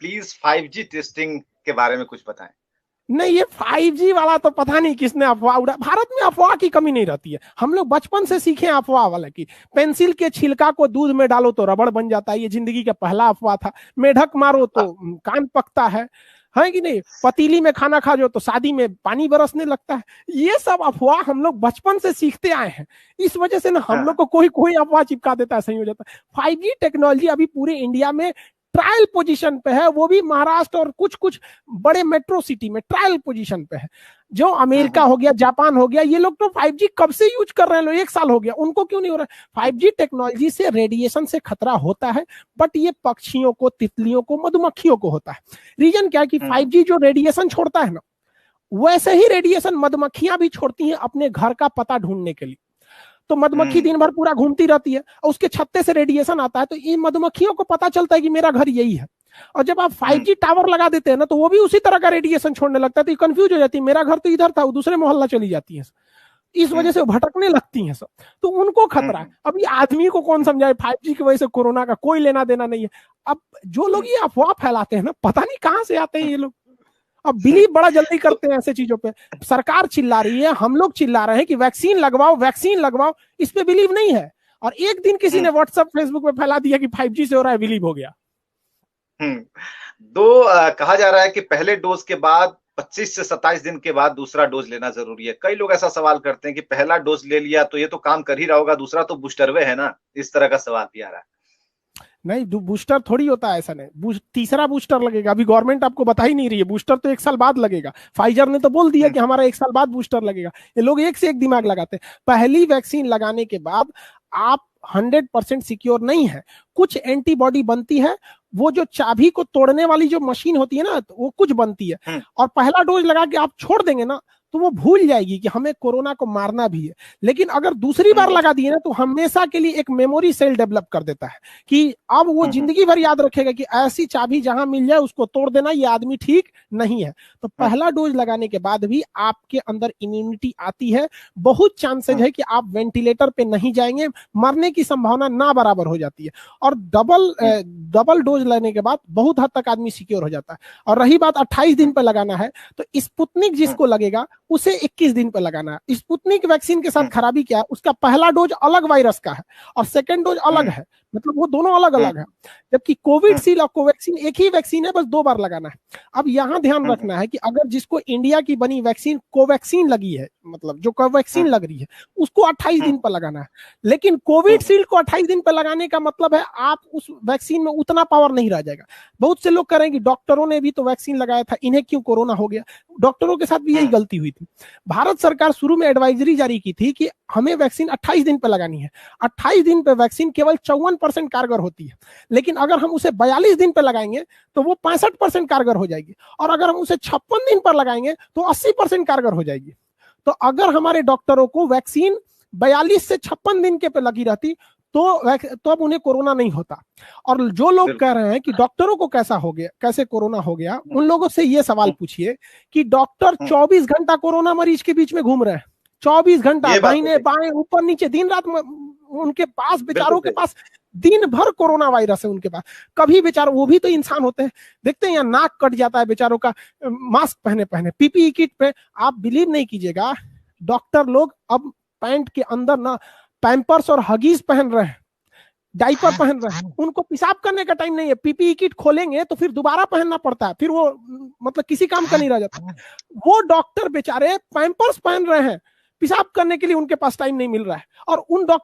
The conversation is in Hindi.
प्लीज 5G टेस्टिंग के बारे में कुछ बताएं। नहीं, ये 5G वाला तो पता नहीं किसने अफवाह उड़ा। भारत में अफवाह की कमी नहीं रहती है, हम लोग बचपन से सीखे अफवाह वाला की। पेंसिल के छिलका को दूध में डालो तो रबड़ बन जाता है, ये जिंदगी का पहला अफवाह था। मेढक मारो तो कान पकता है कि नहीं? पतीली में खाना खा जो तो शादी में पानी बरसने लगता है। ये सब अफवाह हम लोग बचपन से सीखते आए हैं, इस वजह से ना हम लोग को कोई कोई अफवाह चिपका देता है, सही हो जाता है। 5G टेक्नोलॉजी अभी पूरे इंडिया में ट्रायल पोजीशन पे है, वो भी महाराष्ट्र और कुछ कुछ बड़े मेट्रो सिटी में ट्रायल पोजीशन पे है। जो अमेरिका हो गया, जापान हो गया, ये लोग तो 5G कब से यूज कर रहे हैं, लोग 1 साल हो गया, उनको क्यों नहीं हो रहा है? 5G टेक्नोलॉजी से रेडिएशन से खतरा होता है, बट ये पक्षियों को, तितलियों को, मधुमक्खियों को होता है। रीजन क्या है कि 5G जो रेडिएशन छोड़ता है ना, वैसे ही रेडिएशन मधुमक्खियां भी छोड़ती हैं अपने घर का पता ढूंढने के लिए। तो मधुमक्खी दिन भर पूरा घूमती रहती है और उसके छत्ते से रेडिएशन आता है, तो इन मधुमक्खियों को पता चलता है कि मेरा घर यही है। और जब आप 5G टावर लगा देते हैं ना, तो वो भी उसी तरह का रेडिएशन छोड़ने लगता है, तो ये कंफ्यूज हो जाती है, मेरा घर तो इधर था, वो दूसरे मोहल्ला चली जाती है, इस वजह से वो भटकने लगती हैं सब। तो उनको खतरा है। अभी आदमी को कौन समझाए 5G की वजह से कोरोना का कोई लेना देना नहीं है। अब जो लोग ये अफवाह फैलाते हैं ना, पता नहीं कहां से आते हैं ये लोग। अब बिलीव बड़ा जल्दी करते हैं ऐसे चीजों पे। सरकार चिल्ला रही है, हम लोग चिल्ला रहे हैं कि वैक्सीन लगवाओ, वैक्सीन लगवाओ, इस पे बिलीव नहीं है। और एक दिन किसी ने व्हाट्सएप फेसबुक पे फैला दिया कि 5G से हो रहा है, बिलीव हो गया। कहा जा रहा है कि पहले डोज के बाद 25 से 27 दिन के बाद दूसरा डोज लेना जरूरी है। कई लोग ऐसा सवाल करते हैं कि पहला डोज ले लिया तो ये तो काम कर ही रहा होगा, दूसरा तो बूस्टरवे है ना, इस तरह का सवाल भी आ रहा है। नहीं, बूस्टर थोड़ी होता है, ऐसा नहीं। तीसरा बूस्टर लगेगा, अभी गवर्नमेंट आपको बता ही नहीं रही है, बूस्टर तो 1 साल बाद लगेगा। फाइजर ने तो बोल दिया कि हमारा 1 साल बाद बूस्टर लगेगा। ये लोग एक से एक दिमाग लगाते हैं। पहली वैक्सीन लगाने के बाद आप 100% सिक्योर नहीं है, कुछ एंटीबॉडी बनती है, वो जो चाबी को तोड़ने वाली जो मशीन होती है ना, तो वो कुछ बनती है। और पहला डोज लगा के आप छोड़ देंगे ना, तो वो भूल जाएगी कि हमें कोरोना को मारना भी है। लेकिन अगर दूसरी बार लगा दिए ना, तो हमेशा के लिए एक मेमोरी सेल डेवलप कर देता है कि अब वो जिंदगी भर याद रखेगा कि ऐसी चाबी जहां मिल जाए उसको तोड़ देना, ये आदमी ठीक नहीं है। तो पहला डोज लगाने के बाद भी आपके अंदर इम्यूनिटी आती है, बहुत चांसेज है कि आप वेंटिलेटर पे नहीं जाएंगे, मरने की संभावना ना बराबर हो जाती है। और डबल डोज लेने के बाद बहुत हद तक आदमी सिक्योर हो जाता है। और रही बात 28 दिन पे लगाना है, तो स्पुतनिक जिसको लगेगा उसे 21 दिन पे लगाना है। स्पुतनिक वैक्सीन के साथ खराबी क्या है, उसका पहला डोज अलग वायरस का है और सेकंड डोज अलग है, मतलब वो दोनों अलग अलग है। जबकि कोविडशील्ड और कोवैक्सीन एक ही वैक्सीन है, बस 2 बार लगाना है। अब यहां ध्यान रखना है कि अगर जिसको इंडिया की बनी वैक्सीन कोवैक्सीन लगी है, मतलब जो कोवैक्सीन लग रही है, उसको 28 दिन पर लगाना है। लेकिन कोविडशील्ड को 28 दिन पर लगाने का मतलब है आप उस वैक्सीन में उतना पावर नहीं रह जाएगा। बहुत से लोग कह रहे हैं कि डॉक्टरों ने भी तो वैक्सीन लगाया था, इन्हें क्यों कोरोना हो गया? डॉक्टरों के साथ भी यही गलती हुई थी। भारत सरकार शुरू में एडवाइजरी जारी की थी कि हमें वैक्सीन 28 दिन पे लगानी है। 28 दिन पे वैक्सीन केवल 54% कारगर होती है, लेकिन अगर हम उसे 42 दिन पे लगाएंगे तो वो 65% कारगर हो जाएगी, और अगर हम उसे 56 दिन पर लगाएंगे तो 80% कारगर हो जाएगी। तो अगर हमारे डॉक्टरों को वैक्सीन 42 से 56 दिन के पे लगी रहती तो अब उन्हें कोरोना नहीं होता। और जो लोग कह रहे हैं कि डॉक्टरों को कैसा हो गया, कैसे कोरोना हो गया, उन लोगों से ये सवाल पूछिए कि डॉक्टर 24 घंटा कोरोना मरीज के बीच में घूम रहे हैं, 24 घंटा दाहिने बाएं ऊपर नीचे दिन रात उनके पास, बेचारों के पास दिन भर कोरोना वायरस है उनके पास। कभी बेचारा, वो भी तो इंसान होते हैं, देखते हैं यहाँ नाक कट जाता है बेचारों का, मास्क पहने पहने, पीपीई किट पे। आप बिलीव नहीं कीजिएगा, डॉक्टर लोग अब पैंट के अंदर ना पैम्पर्स और हगीज पहन रहे हैं, डाइपर पहन रहे हैं। उनको पेशाब करने का टाइम नहीं है, पीपीई किट खोलेंगे तो फिर दोबारा पहनना पड़ता है, फिर वो मतलब किसी काम का नहीं रह जाता। वो डॉक्टर बेचारे पैम्पर्स पहन रहे हैं, पेशाब करने के लिए उनके पास टाइम नहीं मिल रहा है। और उन